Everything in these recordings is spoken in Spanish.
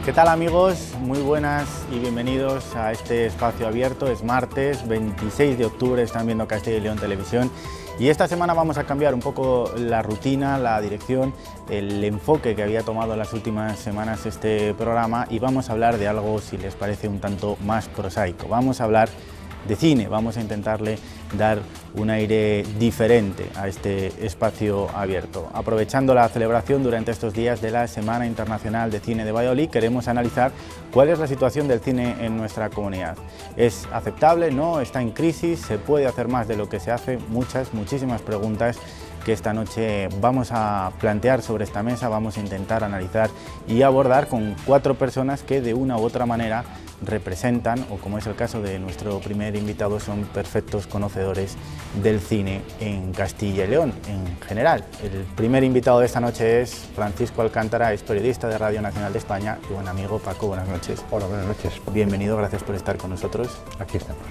¿Qué tal, amigos? Muy buenas y bienvenidos a este espacio abierto. Es martes 26 de octubre, están viendo Castilla y León Televisión y esta semana vamos a cambiar un poco la rutina, la dirección, el enfoque que había tomado en las últimas semanas este programa y vamos a hablar de algo, si les parece, un tanto más prosaico. Vamos a hablar de cine, vamos a intentarle dar un aire diferente a este espacio abierto. Aprovechando la celebración durante estos días de la Semana Internacional de Cine de Valladolid, queremos analizar cuál es la situación del cine en nuestra comunidad. ¿Es aceptable? ¿No? ¿Está en crisis? ¿Se puede hacer más de lo que se hace? Muchísimas preguntas que esta noche vamos a plantear sobre esta mesa, vamos a intentar analizar y abordar con 4 personas que de una u otra manera representan, o como es el caso de nuestro primer invitado, son perfectos conocedores del cine en Castilla y León en general. El primer invitado de esta noche es Francisco Alcántara, es periodista de Radio Nacional de España y buen amigo. Paco, buenas noches. Hola, buenas noches. Bienvenido, gracias por estar con nosotros. Aquí estamos.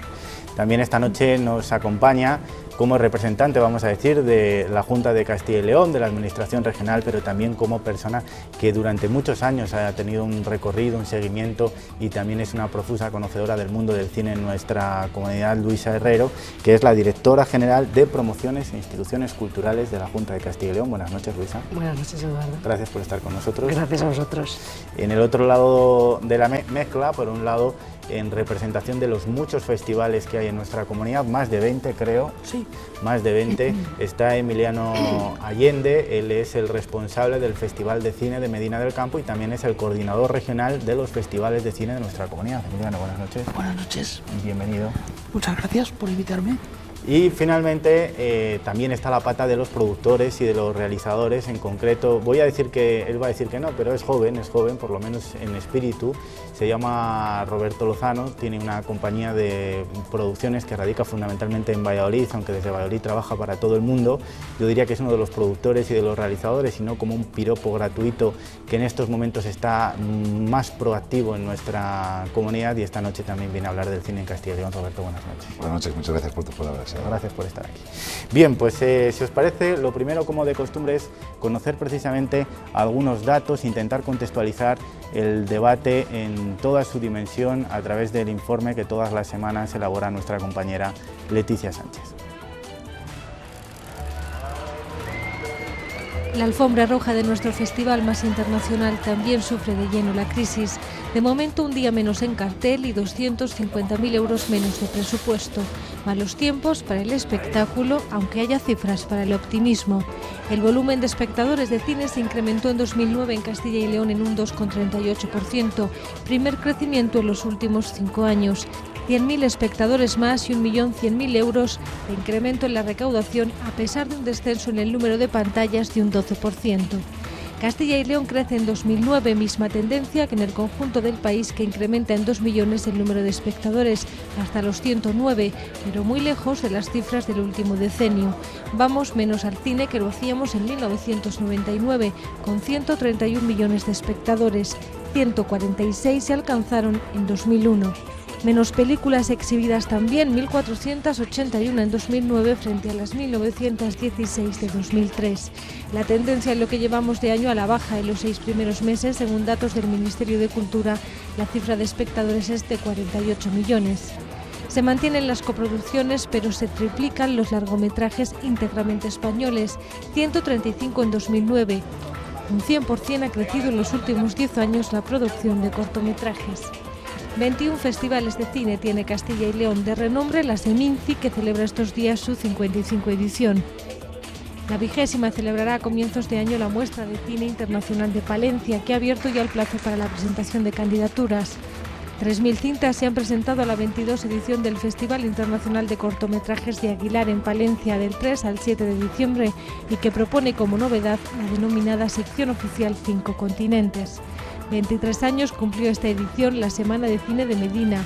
También esta noche nos acompaña como representante, vamos a decir, de la Junta de Castilla y León, de la Administración Regional, pero también como persona que durante muchos años ha tenido un recorrido, un seguimiento y también es una profusa conocedora del mundo del cine en nuestra comunidad, Luisa Herrero, que es la Directora General de Promociones e Instituciones Culturales de la Junta de Castilla y León. Buenas noches, Luisa. Buenas noches, Eduardo. Gracias por estar con nosotros. Gracias a vosotros. En el otro lado de la mezcla, por un lado, en representación de los muchos festivales que hay en nuestra comunidad, más de 20 creo, sí, más de 20, está Emiliano Allende, él es el responsable del Festival de Cine de Medina del Campo y también es el coordinador regional de los festivales de cine de nuestra comunidad. Emiliano, buenas noches. Buenas noches. Bienvenido. Muchas gracias por invitarme. Y finalmente también está la pata de los productores y de los realizadores. En concreto, voy a decir que él va a decir que no, pero es joven, por lo menos en espíritu. Se llama Roberto Lozano, tiene una compañía de producciones que radica fundamentalmente en Valladolid, aunque desde Valladolid trabaja para todo el mundo. Yo diría que es uno de los productores y de los realizadores, y no como un piropo gratuito que en estos momentos está más proactivo en nuestra comunidad, y esta noche también viene a hablar del cine en Castilla y León. Roberto, buenas noches. Buenas noches, muchas gracias por tus palabras. Gracias por estar aquí. Bien, pues si os parece, lo primero, como de costumbre, es conocer precisamente algunos datos, intentar contextualizar el debate en toda su dimensión a través del informe que todas las semanas elabora nuestra compañera Leticia Sánchez. La alfombra roja de nuestro festival más internacional también sufre de lleno la crisis. De momento, un día menos en cartel y 250.000 euros menos de presupuesto. Malos tiempos para el espectáculo, aunque haya cifras para el optimismo. El volumen de espectadores de cine se incrementó en 2009 en Castilla y León en un 2,38%, primer crecimiento en los últimos 5 años. 100.000 espectadores más y 1.100.000 euros de incremento en la recaudación, a pesar de un descenso en el número de pantallas de un 12%. Castilla y León crece en 2009, misma tendencia que en el conjunto del país, que incrementa en 2 millones el número de espectadores, hasta los 109, pero muy lejos de las cifras del último decenio. Vamos menos al cine que lo hacíamos en 1999, con 131 millones de espectadores, 146 se alcanzaron en 2001. Menos películas exhibidas también, 1.481 en 2009 frente a las 1.916 de 2003. La tendencia en lo que llevamos de año a la baja en los 6 primeros meses, según datos del Ministerio de Cultura, la cifra de espectadores es de 48 millones. Se mantienen las coproducciones, pero se triplican los largometrajes íntegramente españoles, 135 en 2009. Un 100% ha crecido en los últimos 10 años la producción de cortometrajes. 21 festivales de cine tiene Castilla y León, de renombre la Seminci, que celebra estos días su 55 edición. La 20ª celebrará a comienzos de año la Muestra de Cine Internacional de Palencia, que ha abierto ya el plazo para la presentación de candidaturas. 3.000 cintas se han presentado a la 22 edición del Festival Internacional de Cortometrajes de Aguilar en Palencia del 3 al 7 de diciembre y que propone como novedad la denominada sección oficial 5 continentes. 23 años cumplió esta edición la Semana de Cine de Medina.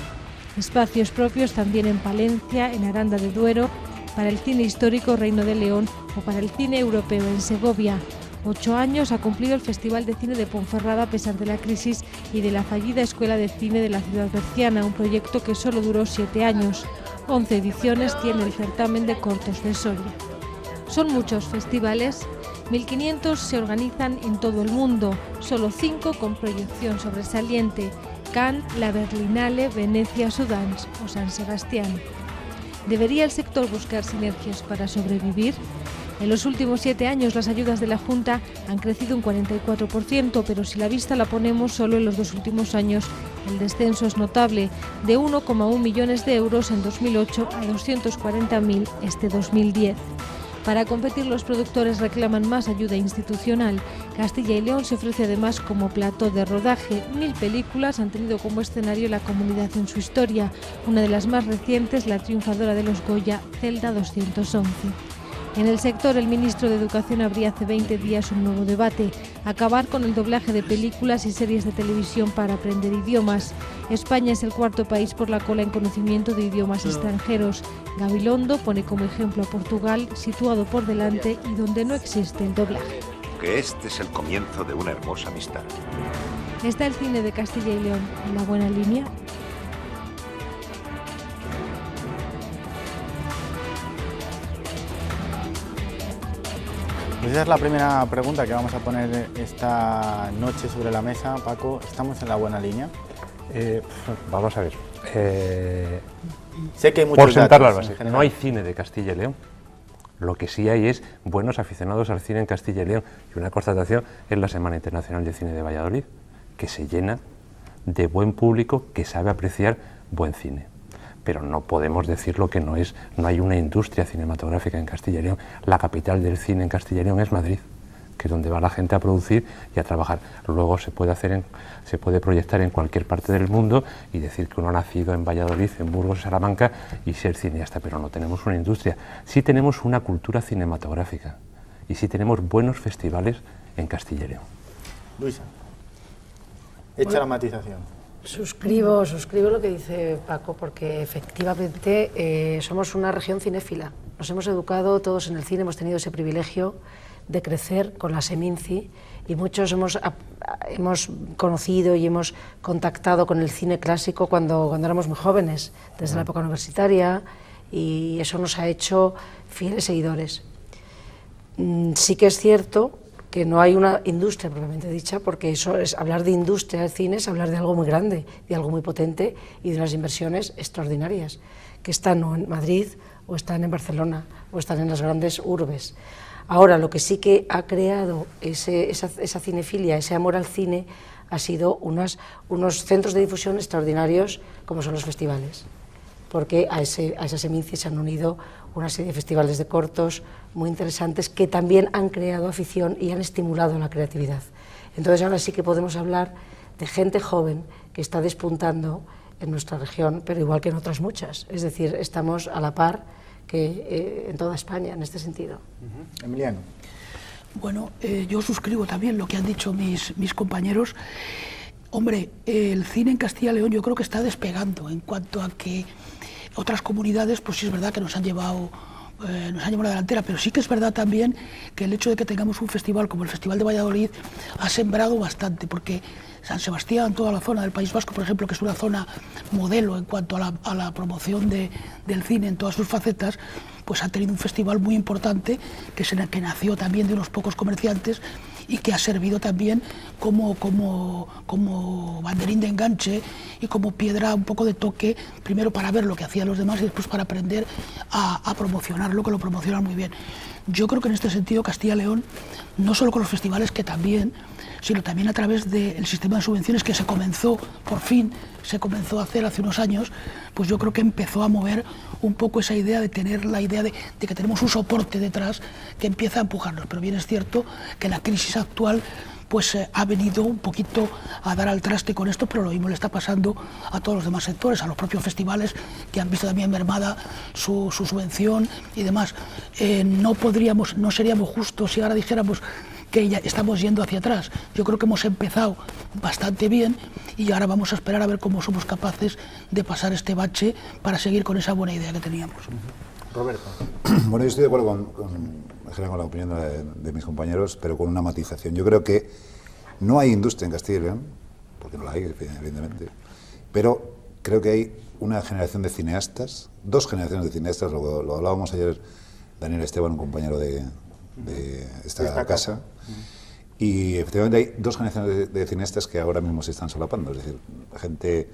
Espacios propios también en Palencia, en Aranda de Duero, para el cine histórico Reino de León o para el cine europeo en Segovia. 8 años ha cumplido el Festival de Cine de Ponferrada a pesar de la crisis y de la fallida Escuela de Cine de la ciudad berciana, un proyecto que solo duró 7 años. 11 ediciones tiene el certamen de cortos de Soria. Son muchos festivales 1.500 se organizan en todo el mundo, solo 5 con proyección sobresaliente: Cannes, la Berlinale, Venecia, Sundance o San Sebastián. ¿Debería el sector buscar sinergias para sobrevivir? En los últimos 7 años las ayudas de la Junta han crecido un 44%, pero si la vista la ponemos solo en los 2 últimos años, el descenso es notable, de 1,1 millones de euros en 2008 a 240.000 este 2010. Para competir, los productores reclaman más ayuda institucional. Castilla y León se ofrece además como plató de rodaje. 1000 películas han tenido como escenario la comunidad en su historia. Una de las más recientes, la triunfadora de los Goya, Zelda 211. En el sector, el ministro de Educación abría hace 20 días un nuevo debate: acabar con el doblaje de películas y series de televisión para aprender idiomas. España es el 4º país por la cola en conocimiento de idiomas extranjeros. Gabilondo pone como ejemplo a Portugal, situado por delante y donde no existe el doblaje. Que este es el comienzo de una hermosa amistad. ¿Está el cine de Castilla y León en la buena línea? Pues esa es la primera pregunta que vamos a poner esta noche sobre la mesa. Paco, ¿estamos en la buena línea? Vamos a ver. Sé que hay muchos por sentar las datos, bases, no hay cine de Castilla y León. Lo que sí hay es buenos aficionados al cine en Castilla y León. Y una constatación es la Semana Internacional de Cine de Valladolid, que se llena de buen público que sabe apreciar buen cine. Pero no podemos decir lo que no es. No hay una industria cinematográfica en Castilla y León. La capital del cine en Castilla y León es Madrid, que es donde va la gente a producir y a trabajar. Luego se puede proyectar en cualquier parte del mundo y decir que uno ha nacido en Valladolid, en Burgos, Salamanca y ser cineasta, pero no tenemos una industria. Sí tenemos una cultura cinematográfica y sí tenemos buenos festivales en Castilla y León. Luisa, echa la matización. Suscribo lo que dice Paco, porque efectivamente somos una región cinéfila. Nos hemos educado todos en el cine, hemos tenido ese privilegio de crecer con la Seminci y muchos hemos conocido y hemos contactado con el cine clásico cuando éramos muy jóvenes, desde la época universitaria, y eso nos ha hecho fieles seguidores. Sí que es cierto que no hay una industria propiamente dicha, porque eso es hablar de industria del cine, es hablar de algo muy grande, de algo muy potente y de unas inversiones extraordinarias, que están o en Madrid, o están en Barcelona, o están en las grandes urbes. Ahora, lo que sí que ha creado esa cinefilia, ese amor al cine, ha sido unos centros de difusión extraordinarios, como son los festivales, porque a esa Seminci se han unido una serie de festivales de cortos muy interesantes que también han creado afición y han estimulado la creatividad. Entonces ahora sí que podemos hablar de gente joven que está despuntando en nuestra región, pero igual que en otras muchas. Es decir, estamos a la par que en toda España en este sentido. Emiliano. Bueno, yo suscribo también lo que han dicho mis compañeros. Hombre, el cine en Castilla y León yo creo que está despegando en cuanto a que otras comunidades, pues sí es verdad que nos han llevado la delantera, pero sí que es verdad también que el hecho de que tengamos un festival como el Festival de Valladolid ha sembrado bastante, porque San Sebastián, toda la zona del País Vasco, por ejemplo, que es una zona modelo en cuanto a la promoción del cine en todas sus facetas, pues ha tenido un festival muy importante que nació también de unos pocos comerciantes y que ha servido también como banderín de enganche y como piedra un poco de toque, primero para ver lo que hacían los demás y después para aprender a promocionarlo, que lo promocionan muy bien. Yo creo que en este sentido Castilla y León, no solo con los festivales, que también, sino también a través del sistema de subvenciones que por fin se comenzó a hacer hace unos años, pues yo creo que empezó a mover un poco esa idea de tener la idea de que tenemos un soporte detrás que empieza a empujarnos. Pero bien es cierto que la crisis actual pues ha venido un poquito a dar al traste con esto, pero lo mismo le está pasando a todos los demás sectores, a los propios festivales que han visto también mermada su subvención y demás. No seríamos justos si ahora dijéramos que ya estamos yendo hacia atrás. Yo creo que hemos empezado bastante bien y ahora vamos a esperar a ver cómo somos capaces de pasar este bache para seguir con esa buena idea que teníamos. Roberto. Bueno, yo estoy de acuerdo con la opinión de mis compañeros, pero con una matización. Yo creo que no hay industria en Castilla y León, porque no la hay, evidentemente, pero creo que hay una generación de cineastas, 2 generaciones de cineastas, lo hablábamos ayer Daniel Esteban, un compañero de de esta casa. Y efectivamente hay dos generaciones de cineastas que ahora mismo se están solapando, es decir, gente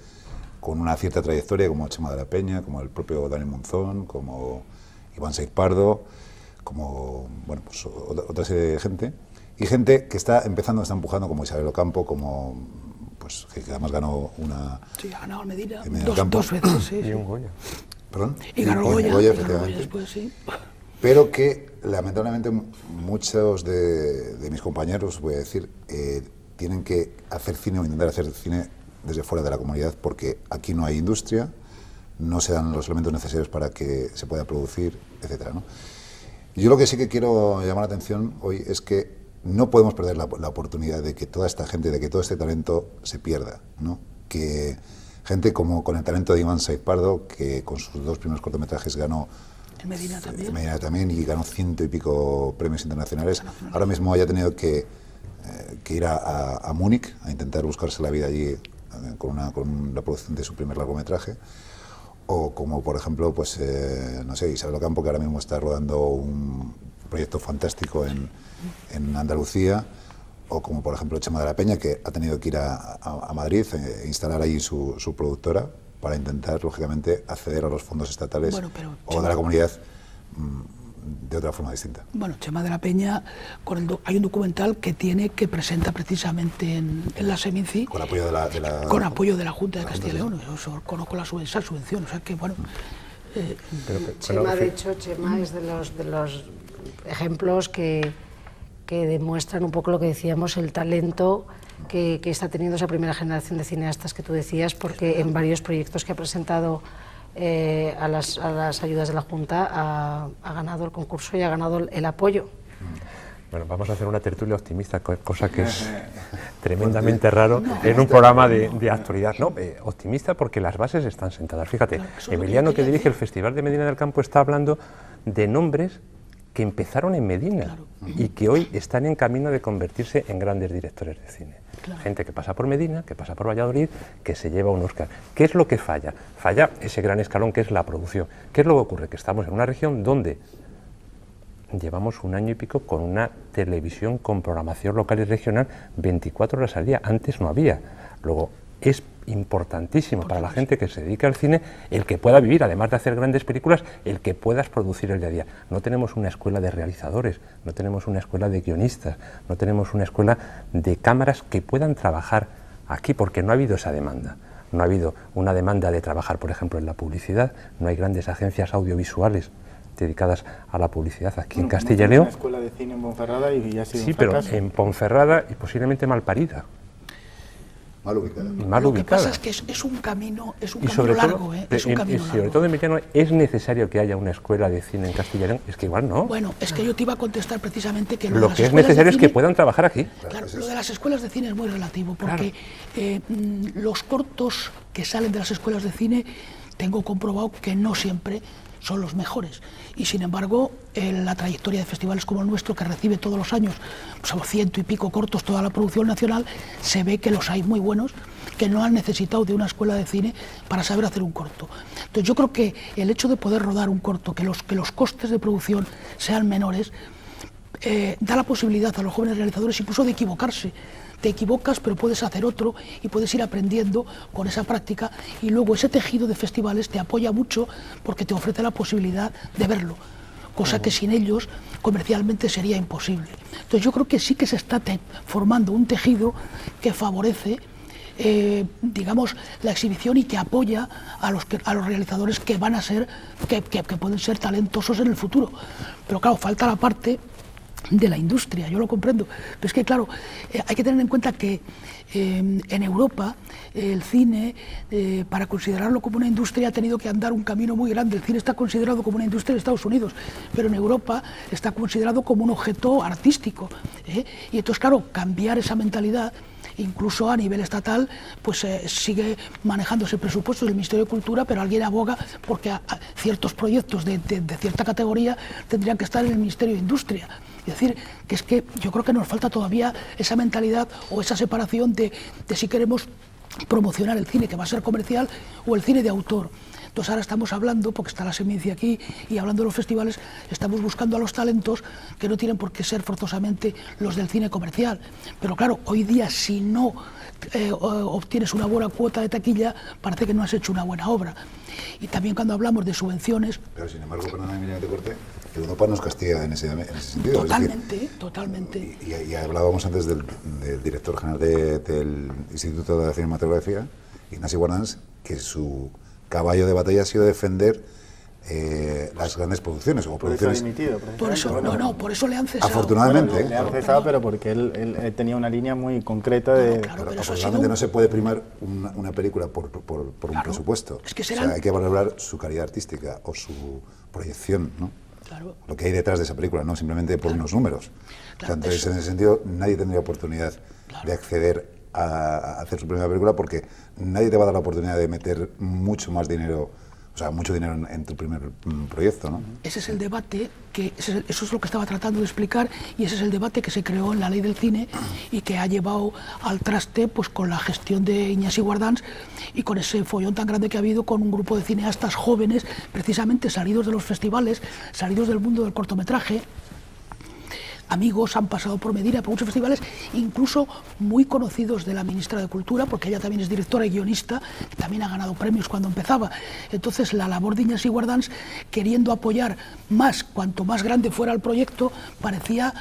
con una cierta trayectoria como Chema de la Peña, como el propio Daniel Monzón, como Iván Saiz Pardo, como bueno, pues otra serie de gente, y gente que está empujando como Isabel Ocampo, como pues que además ganó una... Sí, ha ganado Medina dos veces, sí. Y un Goya. ¿Perdón? Y ganó Goya, efectivamente. Después, sí. Pero que lamentablemente muchos de mis compañeros, voy a decir, tienen que hacer cine o intentar hacer cine desde fuera de la comunidad, porque aquí no hay industria, no se dan los elementos necesarios para que se pueda producir, etcétera, ¿no? Yo lo que sí que quiero llamar la atención hoy es que no podemos perder la oportunidad de que toda esta gente, de que todo este talento se pierda, ¿no? Que gente como con el talento de Iván Saiz Pardo, que con sus 2 primeros cortometrajes ganó En Medina también. En Medina también, y ganó 100 y pico premios internacionales. Ahora mismo haya tenido que ir a Múnich a intentar buscarse la vida allí con la producción de su primer largometraje. O como, por ejemplo, pues no sé, Isabel Ocampo, que ahora mismo está rodando un proyecto fantástico en Andalucía. O como, por ejemplo, Chema de la Peña, que ha tenido que ir a Madrid e instalar allí su productora, para intentar, lógicamente, acceder a los fondos estatales o de la comunidad de otra forma distinta. Bueno, Chema de la Peña, hay un documental que presenta precisamente en la Seminci, con apoyo con apoyo de la Junta de Castilla y León. Yo conozco esa subvención, o sea que, bueno... Chema, de hecho, Chema es de los ejemplos que demuestran un poco lo que decíamos, el talento que está teniendo esa primera generación de cineastas que tú decías, porque en varios proyectos que ha presentado a las ayudas de la Junta ha ganado el concurso y ha ganado el apoyo. Bueno, vamos a hacer una tertulia optimista, cosa que es tremendamente raro en un programa de actualidad. No, optimista porque las bases están sentadas. Fíjate, Emiliano, que dirige el Festival de Medina del Campo, está hablando de nombres que empezaron en Medina y que hoy están en camino de convertirse en grandes directores de cine. Gente que pasa por Medina, que pasa por Valladolid, que se lleva un Oscar. ¿Qué es lo que falla? Falla ese gran escalón que es la producción. ¿Qué es lo que ocurre? Que estamos en una región donde llevamos 1 año y pico con una televisión con programación local y regional 24 horas al día. Antes no había. Luego, es importantísimo para la gente que se dedica al cine el que pueda vivir, además de hacer grandes películas, el que puedas producir el día a día. No tenemos una escuela de realizadores, no tenemos una escuela de guionistas, no tenemos una escuela de cámaras que puedan trabajar aquí, porque no ha habido esa demanda. No ha habido una demanda de trabajar, por ejemplo, en la publicidad, no hay grandes agencias audiovisuales dedicadas a la publicidad aquí en Castilla y León. Una escuela de cine en Ponferrada y ha sido sí, un fracaso. Pero en Ponferrada y posiblemente mal parida. Mal ubicada. Lo que pasa es que es un camino largo, es un camino largo. Sobre todo, Emiliano, ¿es necesario que haya una escuela de cine en Castilla y León? Es que igual no. Bueno, es que yo te iba a contestar precisamente que lo que es necesario es que puedan trabajar aquí. Claro, lo de las escuelas de cine es muy relativo, porque los cortos que salen de las escuelas de cine tengo comprobado que no siempre son los mejores. Y sin embargo, la trayectoria de festivales como el nuestro, que recibe todos los años pues, 100 y pico cortos, toda la producción nacional, se ve que los hay muy buenos, que no han necesitado de una escuela de cine para saber hacer un corto. Entonces yo creo que el hecho de poder rodar un corto, que los costes de producción sean menores, da la posibilidad a los jóvenes realizadores incluso de equivocarse. Te equivocas, pero puedes hacer otro y puedes ir aprendiendo con esa práctica, y luego ese tejido de festivales te apoya mucho porque te ofrece la posibilidad de verlo, cosa que sin ellos comercialmente sería imposible. Entonces yo creo que sí que se está formando un tejido que favorece digamos, la exhibición y que apoya a los realizadores que van a ser, que pueden ser talentosos en el futuro. Pero claro, falta la parte de la industria, yo lo comprendo, pero es que claro, hay que tener en cuenta que en Europa el cine, para considerarlo como una industria, ha tenido que andar un camino muy grande. El cine está considerado como una industria en Estados Unidos, pero en Europa está considerado como un objeto artístico, y entonces claro, cambiar esa mentalidad incluso a nivel estatal, pues sigue manejándose presupuestos del Ministerio de Cultura, pero alguien aboga porque ciertos proyectos de cierta categoría tendrían que estar en el Ministerio de Industria. Es decir, que es que yo creo que nos falta todavía esa mentalidad o esa separación de si queremos promocionar el cine que va a ser comercial o el cine de autor. Entonces ahora estamos hablando, porque está la Seminci aquí, y hablando de los festivales, estamos buscando a los talentos que no tienen por qué ser forzosamente los del cine comercial. Pero claro, hoy día si no obtienes una buena cuota de taquilla, parece que no has hecho una buena obra. Y también cuando hablamos de subvenciones... Pero sin embargo, perdóname que te corte, Europa nos castiga en ese sentido. Totalmente, es decir, totalmente. Y hablábamos antes del director general del Instituto de Cinematografía, Ignasi Guardans, que su caballo de batalla ha sido defender las grandes producciones o producciones. Por eso, por eso le han cesado. Afortunadamente. Bueno, le han cesado, pero porque él tenía una línea muy concreta de... Claro, pero Afortunadamente no se puede primar una película por un presupuesto. Es que o sea, hay que valorar su calidad artística o su proyección, ¿no? Claro. Lo que hay detrás de esa película, no simplemente por unos números. Claro, entonces, en ese sentido, nadie tendría oportunidad de acceder a hacer su primera película, porque nadie te va a dar la oportunidad de meter mucho más dinero, o sea, mucho dinero en tu primer proyecto, ¿no? Ese es el debate, eso es lo que estaba tratando de explicar, y ese es el debate que se creó en la Ley del Cine y que ha llevado al traste pues con la gestión de Ignasi Guardans y con ese follón tan grande que ha habido con un grupo de cineastas jóvenes, precisamente salidos de los festivales, salidos del mundo del cortometraje. Amigos han pasado por Medina, por muchos festivales, incluso muy conocidos de la ministra de Cultura, porque ella también es directora y guionista, que también ha ganado premios cuando empezaba. Entonces, la labor de Ignasi Guardans, queriendo apoyar más, cuanto más grande fuera el proyecto, parecía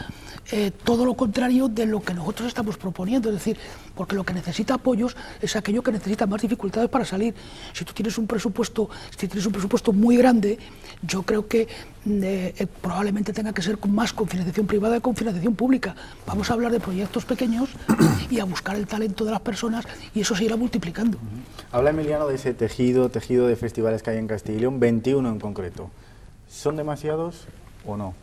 todo lo contrario de lo que nosotros estamos proponiendo, es decir, porque lo que necesita apoyos es aquello que necesita más dificultades para salir. Si tú tienes un presupuesto, muy grande, yo creo que probablemente tenga que ser más con financiación privada que con financiación pública. Vamos a hablar de proyectos pequeños y a buscar el talento de las personas, y eso se irá multiplicando. Habla Emiliano de ese tejido de festivales que hay en Castilla y León, 21 en concreto. ¿Son demasiados o no?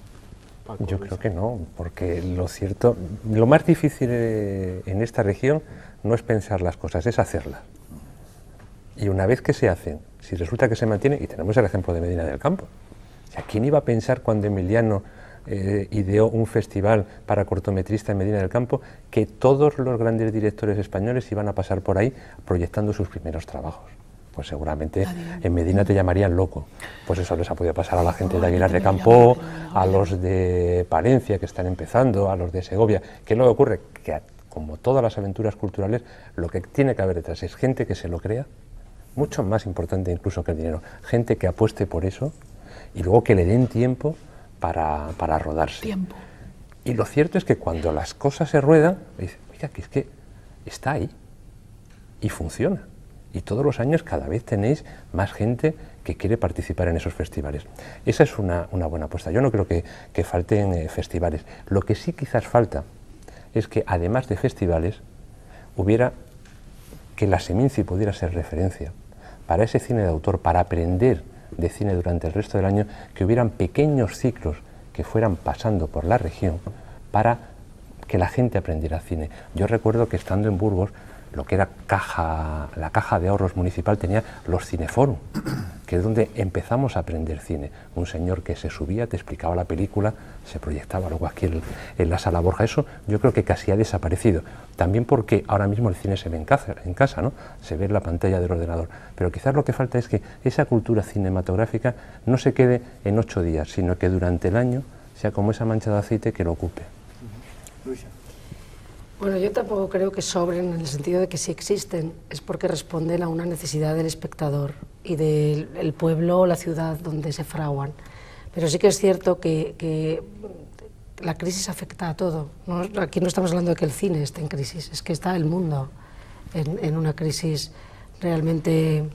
Paco, yo creo que no, porque lo más difícil en esta región no es pensar las cosas, es hacerlas. Y una vez que se hacen, si resulta que se mantiene, y tenemos el ejemplo de Medina del Campo. O sea, ¿quién iba a pensar cuando Emiliano ideó un festival para cortometristas en Medina del Campo que todos los grandes directores españoles iban a pasar por ahí proyectando sus primeros trabajos? Pues seguramente en Medina te llamarían loco. Pues eso les ha podido pasar a la gente de Aguilar de Campo, a los de Palencia que están empezando, a los de Segovia. ¿Qué es lo que ocurre? Que como todas las aventuras culturales, lo que tiene que haber detrás es gente que se lo crea, mucho más importante incluso que el dinero, gente que apueste por eso y luego que le den tiempo para rodarse. Y lo cierto es que cuando las cosas se ruedan, dices, mira, que es que está ahí y funciona. Y todos los años cada vez tenéis más gente que quiere participar en esos festivales. Esa es una buena apuesta. Yo no creo que falten festivales. Lo que sí quizás falta es que además de festivales que la Seminci pudiera ser referencia para ese cine de autor, para aprender de cine durante el resto del año, que hubieran pequeños ciclos que fueran pasando por la región para que la gente aprendiera cine. Yo recuerdo que estando en Burgos, lo que era la caja de ahorros municipal tenía los cineforum, que es donde empezamos a aprender cine. Un señor que se subía, te explicaba la película, se proyectaba luego aquí en la Sala Borja. Eso yo creo que casi ha desaparecido. También porque ahora mismo el cine se ve en casa, ¿no? Se ve en la pantalla del ordenador. Pero quizás lo que falta es que esa cultura cinematográfica no se quede en 8 días, sino que durante el año sea como esa mancha de aceite que lo ocupe. Luisa. Bueno, yo tampoco creo que sobren, en el sentido de que si existen es porque responden a una necesidad del espectador y del pueblo o la ciudad donde se fraguan. Pero sí que es cierto que la crisis afecta a todo, ¿no? Aquí no estamos hablando de que el cine esté en crisis, es que está el mundo en una crisis realmente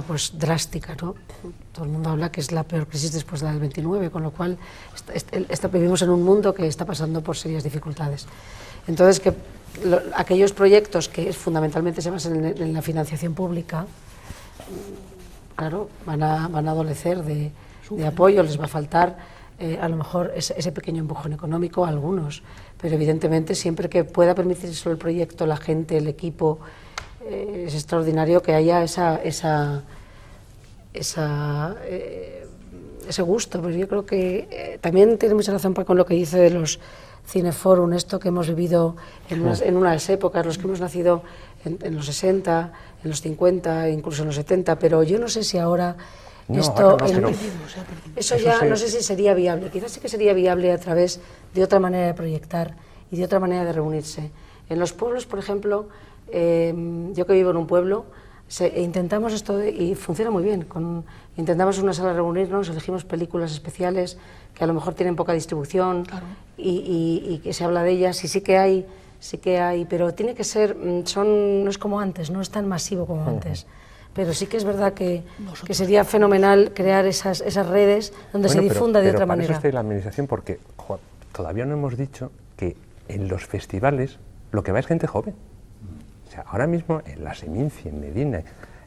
pues drástica, ¿no? Todo el mundo habla que es la peor crisis después de la del 29, con lo cual vivimos en un mundo que está pasando por serias dificultades. Entonces, aquellos proyectos que fundamentalmente se basan en la financiación pública, claro, van a adolecer de apoyo, les va a faltar a lo mejor ese pequeño empujón económico a algunos, pero evidentemente siempre que pueda permitirse el proyecto, la gente, el equipo, es extraordinario que haya ese gusto, pero yo creo que también tiene mucha razón con lo que dice de los cineforum, esto que hemos vivido en unas épocas, los que hemos nacido en los 60, en los 50, incluso en los 70, pero yo no sé si ahora No, esto... ahora no, pero- Eso Eso ya se- no sé si sería viable, quizás sí que sería viable a través de otra manera de proyectar y de otra manera de reunirse. En los pueblos, por ejemplo, yo que vivo en un pueblo, intentamos esto y funciona muy bien. Intentamos en una sala reunirnos, elegimos películas especiales que a lo mejor tienen poca distribución y que se habla de ellas, y sí que hay, pero tiene que ser, no es como antes, no es tan masivo como antes. Pero sí que es verdad que sería fenomenal crear esas redes donde se difunda de otra para manera. Eso está ahí la administración, porque todavía no hemos dicho que en los festivales lo que va es gente joven. O sea, ahora mismo en la Seminci, en Medina,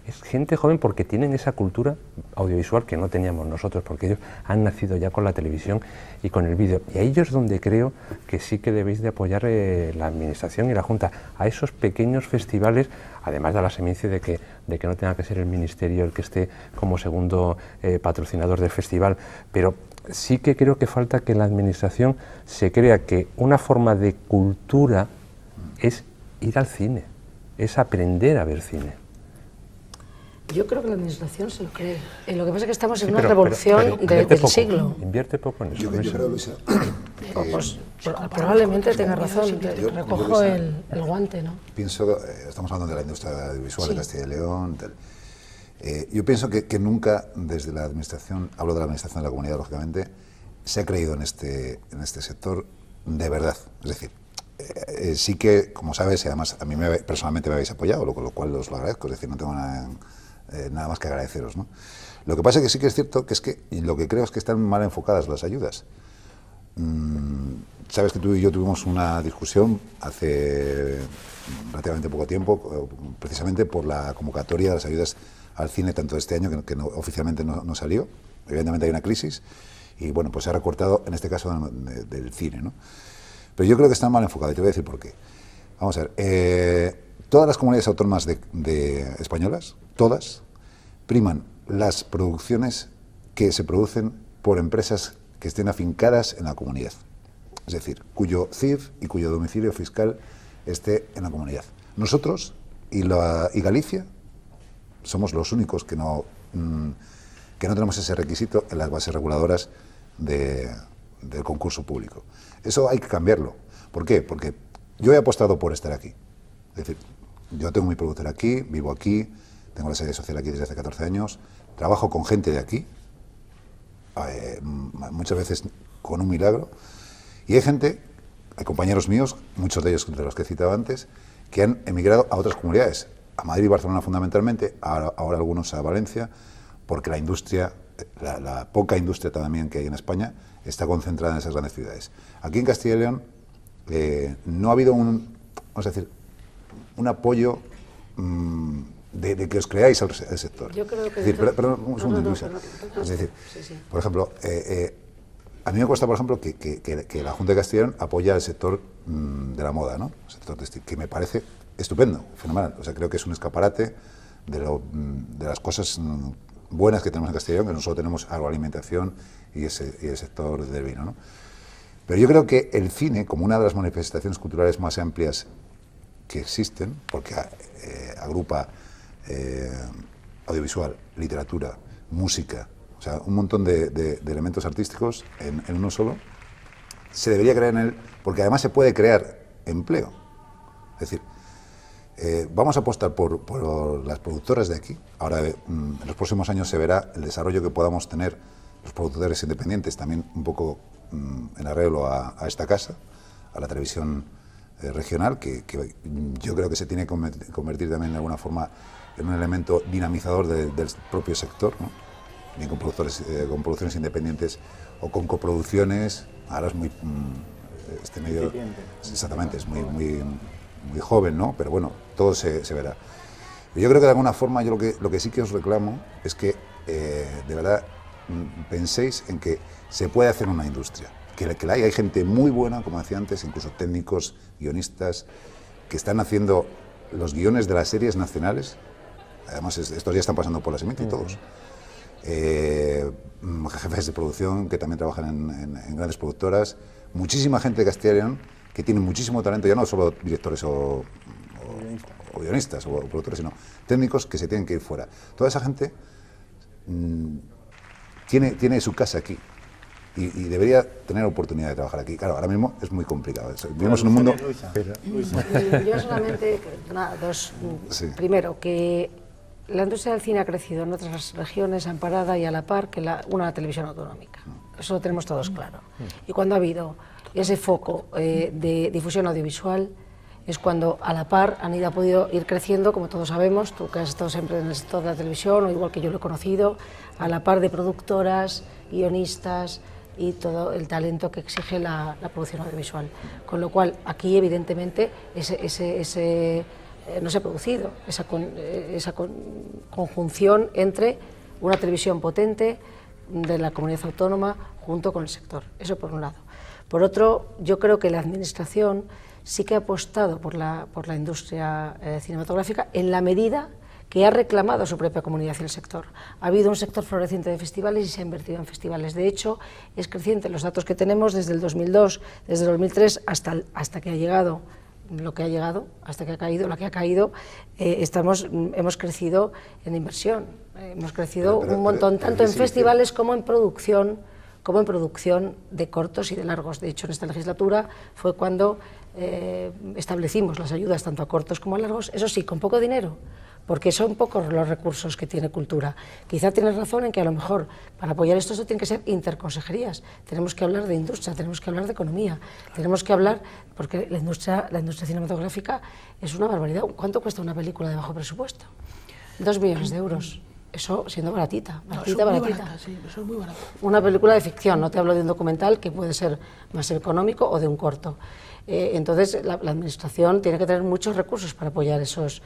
es gente joven porque tienen esa cultura audiovisual que no teníamos nosotros, porque ellos han nacido ya con la televisión y con el vídeo. Y ahí es donde creo que sí que debéis de apoyar la Administración y la Junta a esos pequeños festivales, además de la Seminci de que no tenga que ser el Ministerio el que esté como segundo patrocinador del festival, pero sí que creo que falta que la Administración se crea que una forma de cultura es ir al cine, es aprender a ver cine. Yo creo que la administración se lo cree. Lo que pasa es que estamos en Sí, una pero revolución invierte del poco, siglo. Invierte poco en eso. Yo creo, Luisa, Pues, probablemente tenga razón. Recojo el guante, ¿no? pienso, estamos hablando de la industria audiovisual de Castilla y León, tal. Yo pienso que nunca desde la administración, hablo de la administración de la comunidad, lógicamente, se ha creído en este sector de verdad. Es decir, sí que, como sabes, y además a mí personalmente me habéis apoyado, con lo cual os lo agradezco, es decir, no tengo nada más que agradeceros, ¿no? Lo que pasa es que sí que es cierto y lo que creo es que están mal enfocadas las ayudas. Sabes que tú y yo tuvimos una discusión hace relativamente poco tiempo, precisamente por la convocatoria de las ayudas al cine, tanto de este año, que oficialmente no salió. Evidentemente hay una crisis y bueno, pues se ha recortado en este caso del cine, ¿no? Pero yo creo que están mal enfocadas, y te voy a decir por qué. Vamos a ver, todas las comunidades autónomas españolas, todas, priman las producciones que se producen por empresas que estén afincadas en la comunidad. Es decir, cuyo CIF y cuyo domicilio fiscal esté en la comunidad. Nosotros y Galicia somos los únicos que no tenemos ese requisito en las bases reguladoras del concurso público. Eso hay que cambiarlo. ¿Por qué? Porque yo he apostado por estar aquí. Es decir, yo tengo mi productora aquí, vivo aquí, tengo la sede social aquí desde hace 14 años, trabajo con gente de aquí, muchas veces con un milagro, y hay compañeros míos, muchos de ellos de los que he citado antes, que han emigrado a otras comunidades, a Madrid y Barcelona fundamentalmente, ahora algunos a Valencia, porque la industria, la poca industria también que hay en España, está concentrada en esas grandes ciudades. Aquí en Castilla y León no ha habido un apoyo de que os creáis el sector. Yo creo que... Es decir, perdón, un segundo, Luisa. Es decir, por ejemplo, a mí me cuesta, por ejemplo, que la Junta de Castilla y León apoya el sector de la moda, ¿no? El sector textil, que me parece estupendo, fenomenal. O sea, creo que es un escaparate de las cosas buenas que tenemos en Castilla y León, que no solo tenemos agroalimentación y el sector del vino, ¿no? Pero yo creo que el cine, como una de las manifestaciones culturales más amplias que existen, porque agrupa audiovisual, literatura, música, o sea, un montón de elementos artísticos en uno solo, se debería crear en él, porque además se puede crear empleo. Es decir, vamos a apostar por las productoras de aquí. Ahora, en los próximos años se verá el desarrollo que podamos tener los productores independientes, también un poco en arreglo a esta casa, a la televisión regional, que yo creo que se tiene que convertir también de alguna forma en un elemento dinamizador del propio sector, ¿no? Bien con producciones independientes o con coproducciones. Ahora es muy este medio, exactamente, es muy joven, ¿no? Pero bueno, todo se verá. Pero yo creo que de alguna forma yo lo que sí que os reclamo es que de verdad penséis en que se puede hacer una industria, que la hay gente muy buena, como decía antes, incluso técnicos, guionistas, que están haciendo los guiones de las series nacionales. Además, estos ya están pasando por la Seminci y todos. Jefes de producción que también trabajan en grandes productoras, muchísima gente de Castilla y León que tiene muchísimo talento, ya no solo directores o guionistas o productores, sino técnicos que se tienen que ir fuera. Toda esa gente tiene su casa aquí y debería tener oportunidad de trabajar aquí. Claro, ahora mismo es muy complicado. Vivimos en un mundo... Yo solamente, dos. Sí. Primero, que la industria del cine ha crecido en otras regiones amparada y a la par que la televisión autonómica. Eso lo tenemos todos claro. Y cuando ha habido ese foco de difusión audiovisual, es cuando a la par han podido ir creciendo, como todos sabemos, tú que has estado siempre en el sector de la televisión, o igual que yo lo he conocido, a la par de productoras, guionistas y todo el talento que exige la producción audiovisual. Con lo cual, aquí evidentemente no se ha producido esa conjunción entre una televisión potente de la comunidad autónoma junto con el sector. Eso por un lado. Por otro, yo creo que la Administración sí que ha apostado por la industria cinematográfica en la medida que ha reclamado a su propia comunidad y el sector. Ha habido un sector floreciente de festivales y se ha invertido en festivales. De hecho, es creciente los datos que tenemos desde el 2002, desde el 2003 hasta que ha llegado lo que ha llegado, hasta que ha caído, la que ha caído, hemos crecido en inversión, hemos crecido un montón, tanto en festivales como en producción de cortos y de largos. De hecho, en esta legislatura fue cuando establecimos las ayudas tanto a cortos como a largos, eso sí, con poco dinero, porque son pocos los recursos que tiene Cultura. Quizá tienes razón en que a lo mejor para apoyar esto tienen que ser interconsejerías, tenemos que hablar de industria, tenemos que hablar de economía, tenemos que hablar, porque la industria cinematográfica es una barbaridad. ¿Cuánto cuesta una película de bajo presupuesto? 2 millones de euros. Eso siendo baratita. Barata, sí, eso es muy barato. Una película de ficción, no te hablo de un documental que puede ser más económico o de un corto. Entonces la Administración tiene que tener muchos recursos para apoyar esos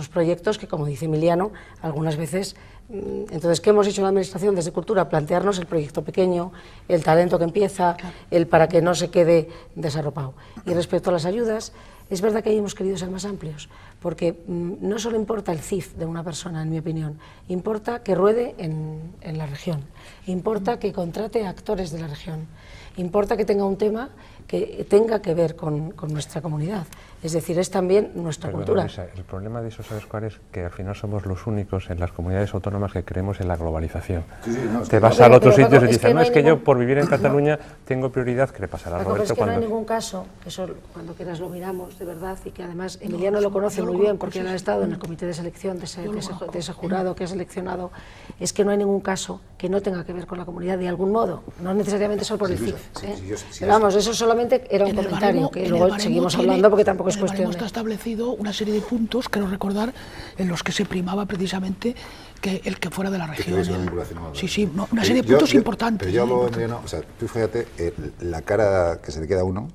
proyectos que, como dice Emiliano, algunas veces... Entonces, ¿qué hemos hecho en la Administración desde Cultura? Plantearnos el proyecto pequeño, el talento que empieza, el para que no se quede desarropado. Y respecto a las ayudas, es verdad que ahí hemos querido ser más amplios, porque no solo importa el CIF de una persona, en mi opinión, importa que ruede en la región, importa que contrate a actores de la región, importa que tenga un tema que tenga que ver con nuestra comunidad. Es decir, es también nuestra cultura. Luisa, el problema de eso, ¿sabes cuál es? Que al final somos los únicos en las comunidades autónomas que creemos en la globalización. Te vas al otro sitio y dices, no, es que yo por vivir en Cataluña tengo prioridad, que le pasará a Roberto cuando... no hay ningún caso, que eso cuando quieras lo miramos, de verdad, y que además Emiliano lo conoce muy bien porque él ha estado en el comité de selección de ese jurado que ha seleccionado, es que no hay ningún caso que no tenga que ver con la comunidad de algún modo, no necesariamente solo por el CIF. Pero vamos, eso solamente era un comentario, que luego seguimos hablando porque tampoco es cuestión. Está establecido una serie de puntos, creo recordar, en los que se primaba precisamente que el que fuera de la región. Sí, una serie de puntos importantes. Pero yo hablo, Emiliano, o sea, tú fíjate la cara que se le queda a uno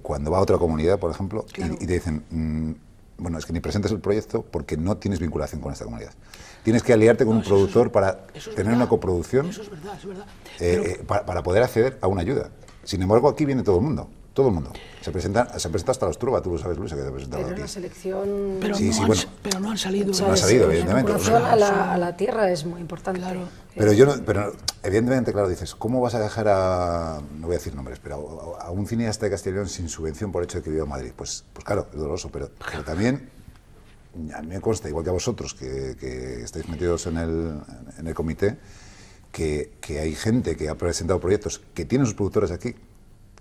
cuando va a otra comunidad, por ejemplo, claro. y te dicen, bueno, es que ni presentes el proyecto porque no tienes vinculación con esta comunidad. Tienes que aliarte con un productor para tener una coproducción. Eso es verdad, es verdad. Para poder acceder a una ayuda. Sin embargo, aquí viene todo el mundo. Todo el mundo. Se presenta hasta los Truba, tú lo sabes, Luisa, que se ha presentado aquí. Pero la selección... Pero no han salido. No han salido, evidentemente. La vinculación a la tierra es muy importante. Claro. Pero evidentemente, claro, dices, ¿cómo vas a dejar no voy a decir nombres, pero a un cineasta de Castilla y León sin subvención por el hecho de que viva en Madrid? Pues claro, es doloroso, pero también a mí me consta, igual que a vosotros, que estáis metidos en el comité, que hay gente que ha presentado proyectos que tienen sus productores aquí,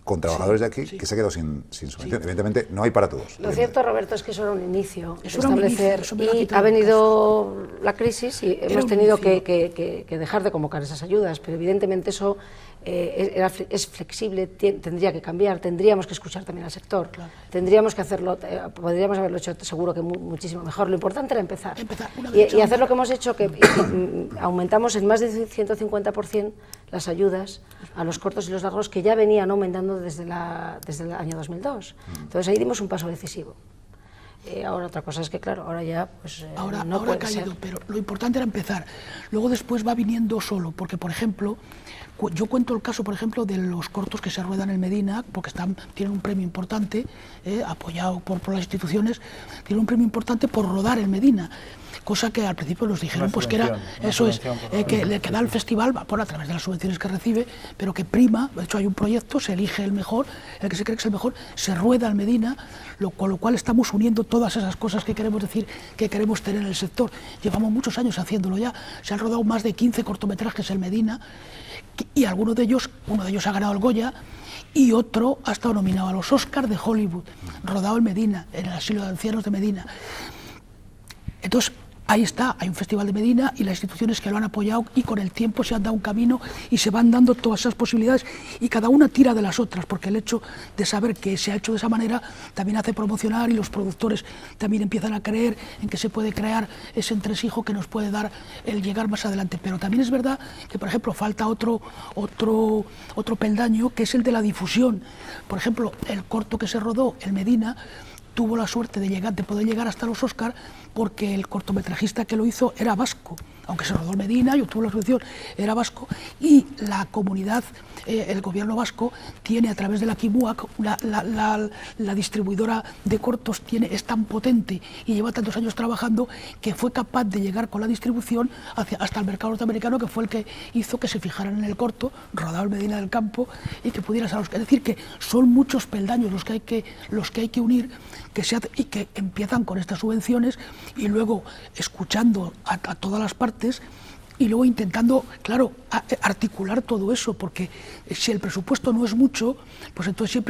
con trabajadores de aquí, que se ha quedado sin subvención. Evidentemente, no hay para todos. Lo cierto, Roberto, es que eso era un inicio de establecer, y ha venido la crisis y hemos tenido que dejar de convocar esas ayudas, pero evidentemente eso es flexible, tendría que cambiar, tendríamos que escuchar también al sector, tendríamos que hacerlo, podríamos haberlo hecho seguro que muchísimo mejor. Lo importante era empezar y hacer lo que hemos hecho, que aumentamos en más de 150% las ayudas a los cortos y los largos, que ya venían aumentando desde el año 2002. Entonces ahí dimos un paso decisivo. Ahora otra cosa es que, claro, ahora ya pues ahora puede ha caído, ser. Pero lo importante era empezar. Luego después va viniendo solo, porque por ejemplo, yo cuento el caso, por ejemplo, de los cortos que se ruedan en Medina, porque tienen un premio importante, apoyado por las instituciones, tienen un premio importante por rodar en Medina. cosa que al principio nos dijeron pues que era, eso es, que le queda al festival, por a través de las subvenciones que recibe, pero que prima, de hecho hay un proyecto, se elige el mejor, el que se cree que es el mejor, se rueda al Medina, con lo cual estamos uniendo todas esas cosas que queremos decir, que queremos tener en el sector. Llevamos muchos años haciéndolo ya, se han rodado más de 15 cortometrajes en Medina, y uno de ellos ha ganado el Goya, y otro ha estado nominado a los Oscars de Hollywood, rodado en Medina, en el Asilo de Ancianos de Medina. Entonces, ahí está, hay un festival de Medina y las instituciones que lo han apoyado, y con el tiempo se han dado un camino y se van dando todas esas posibilidades, y cada una tira de las otras, porque el hecho de saber que se ha hecho de esa manera también hace promocionar, y los productores también empiezan a creer en que se puede crear ese entresijo que nos puede dar el llegar más adelante. Pero también es verdad que, por ejemplo, falta otro peldaño, que es el de la difusión. Por ejemplo, el corto que se rodó en Medina tuvo la suerte de poder llegar hasta los Oscars, porque el cortometrajista que lo hizo era vasco, aunque se rodó en Medina y obtuvo la subvención, era vasco, y la comunidad, el gobierno vasco tiene a través de la Kimuak, la distribuidora de cortos, es tan potente y lleva tantos años trabajando, que fue capaz de llegar con la distribución hasta el mercado norteamericano, que fue el que hizo que se fijaran en el corto, rodado en Medina del Campo, y que pudiera ser. Es decir, que son muchos peldaños los que hay que unir, y que empiezan con estas subvenciones, y luego escuchando a todas las partes, y luego intentando, claro, articular todo eso, porque si el presupuesto no es mucho, pues entonces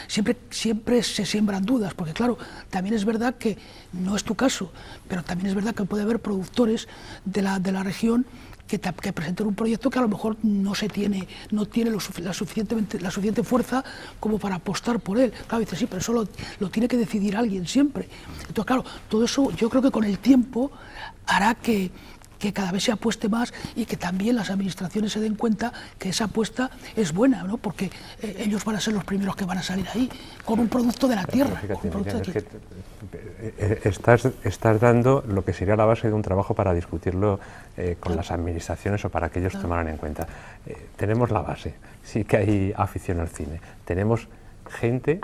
siempre se siembran dudas, porque claro, también es verdad que no es tu caso, pero también es verdad que puede haber productores de la región que presenten un proyecto que a lo mejor no tiene la suficiente fuerza como para apostar por él. Claro, dice, sí, pero eso lo tiene que decidir alguien siempre. Entonces, claro, todo eso yo creo que con el tiempo hará que cada vez se apueste más, y que también las administraciones se den cuenta que esa apuesta es buena, ¿no? Porque ellos van a ser los primeros que van a salir ahí con un producto de la tierra. Fíjate, Miriam, es que estás dando lo que sería la base de un trabajo para discutirlo con las administraciones, o para que ellos tomaran en cuenta. Tenemos la base, sí que hay afición al cine, tenemos gente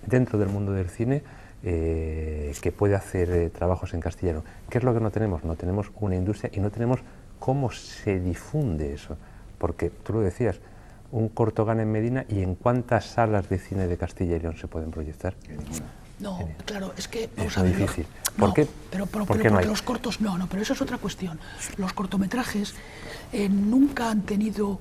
dentro del mundo del cine que puede hacer trabajos en castellano. ¿Qué es lo que no tenemos? No tenemos una industria, y no tenemos cómo se difunde eso. Porque tú lo decías, un corto gana en Medina, ¿y en cuántas salas de cine de Castilla y León se pueden proyectar? No, claro, es que es muy difícil. ¿Por qué? ¿Por qué no hay? Los cortos no, pero eso es otra cuestión. Los cortometrajes nunca han tenido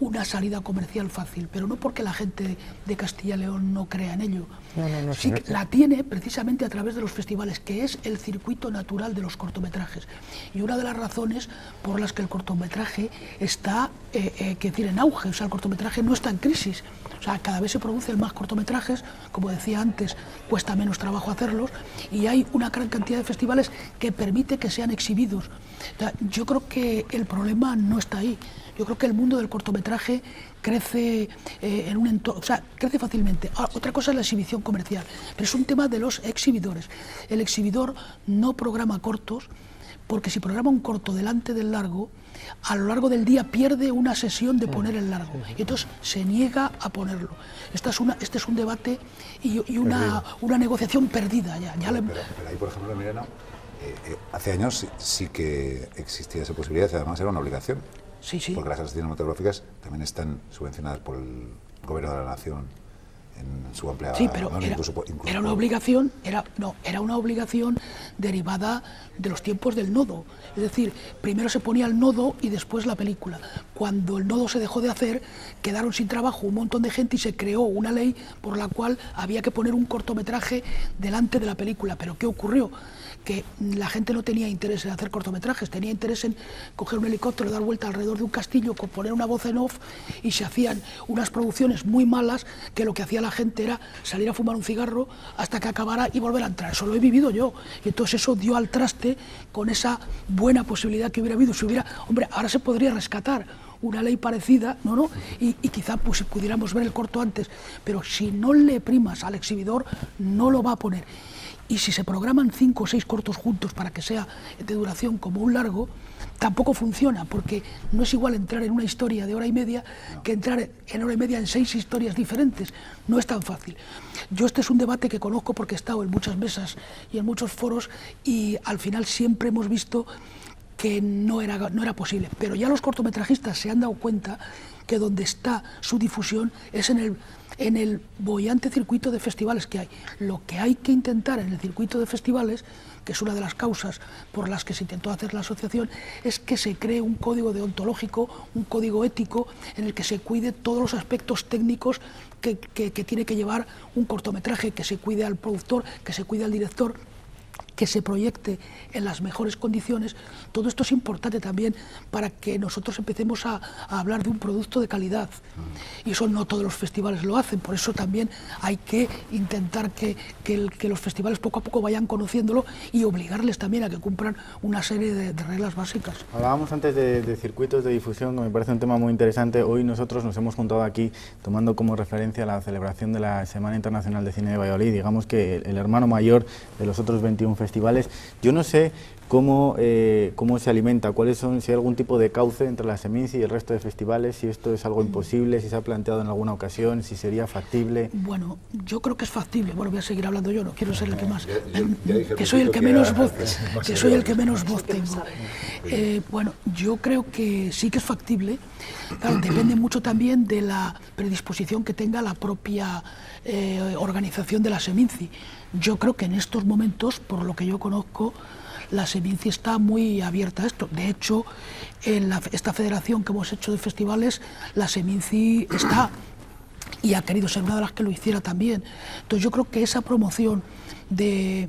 una salida comercial fácil, pero no porque la gente de Castilla y León no crea en ello. No, sí que la tiene precisamente a través de los festivales, que es el circuito natural de los cortometrajes. Y una de las razones por las que el cortometraje está en auge, o sea, el cortometraje no está en crisis. O sea, cada vez se producen más cortometrajes, como decía antes, cuesta menos trabajo hacerlos, y hay una gran cantidad de festivales que permite que sean exhibidos. O sea, yo creo que el problema no está ahí. Yo creo que el mundo del cortometraje crece en un entorno, o sea, crece fácilmente. Otra cosa es la exhibición comercial, pero es un tema de los exhibidores. El exhibidor no programa cortos, porque si programa un corto delante del largo, a lo largo del día pierde una sesión de poner el largo, y entonces se niega a ponerlo. Este es un debate y una negociación perdida ya. Pero ahí, por ejemplo, Mirena, hace años sí que existía esa posibilidad, y además era una obligación. Sí. Porque las salas cinematográficas también están subvencionadas por el Gobierno de la Nación en su amplia... Sí, pero era una obligación, era una obligación derivada de los tiempos del nodo. Es decir, primero se ponía el nodo y después la película. Cuando el nodo se dejó de hacer, quedaron sin trabajo un montón de gente, y se creó una ley por la cual había que poner un cortometraje delante de la película. ¿Pero qué ocurrió? Que la gente no tenía interés en hacer cortometrajes, tenía interés en coger un helicóptero, dar vuelta alrededor de un castillo, poner una voz en off, y se hacían unas producciones muy malas, que lo que hacía la gente era salir a fumar un cigarro hasta que acabara y volver a entrar. Eso lo he vivido yo, y entonces eso dio al traste con esa buena posibilidad que hubiera habido. Hombre, ahora se podría rescatar una ley parecida, y quizá pues pudiéramos ver el corto antes, pero si no le primas al exhibidor, no lo va a poner. y si se programan 5 o 6 cortos juntos para que sea de duración como un largo, tampoco funciona, porque no es igual entrar en una historia de hora y media que entrar en hora y media en 6 historias diferentes. No es tan fácil. Yo este es un debate que conozco porque he estado en muchas mesas y en muchos foros, y al final siempre hemos visto que no era posible. Pero ya los cortometrajistas se han dado cuenta que donde está su difusión es en el boyante circuito de festivales que hay. Lo que hay que intentar en el circuito de festivales, que es una de las causas por las que se intentó hacer la asociación, es que se cree un código deontológico, un código ético, en el que se cuide todos los aspectos técnicos que tiene que llevar un cortometraje, que se cuide al productor, que se cuide al director, que se proyecte en las mejores condiciones. Todo esto es importante también para que nosotros empecemos a hablar de un producto de calidad, y eso no todos los festivales lo hacen. Por eso también hay que intentar que los festivales poco a poco vayan conociéndolo y obligarles también a que cumplan una serie de reglas básicas. Hablábamos antes de circuitos de difusión, que me parece un tema muy interesante. Hoy nosotros nos hemos juntado aquí tomando como referencia la celebración de la Semana Internacional de Cine de Valladolid, digamos que el hermano mayor de los otros 21 festivales. Yo no sé cómo se alimenta, cuáles son, si hay algún tipo de cauce entre la Seminci y el resto de festivales, si esto es algo imposible, si se ha planteado en alguna ocasión, si sería factible. Bueno, yo creo que es factible. Bueno, voy a seguir hablando yo, no quiero ser el que más, que soy el que menos voz, tengo. Bueno, yo creo que sí que es factible. Claro, depende mucho también de la predisposición que tenga la propia organización de la Seminci. Yo creo que en estos momentos, por lo que yo conozco, la Seminci está muy abierta a esto. De hecho, en esta federación que hemos hecho de festivales, la Seminci está y ha querido ser una de las que lo hiciera también. Entonces yo creo que esa promoción de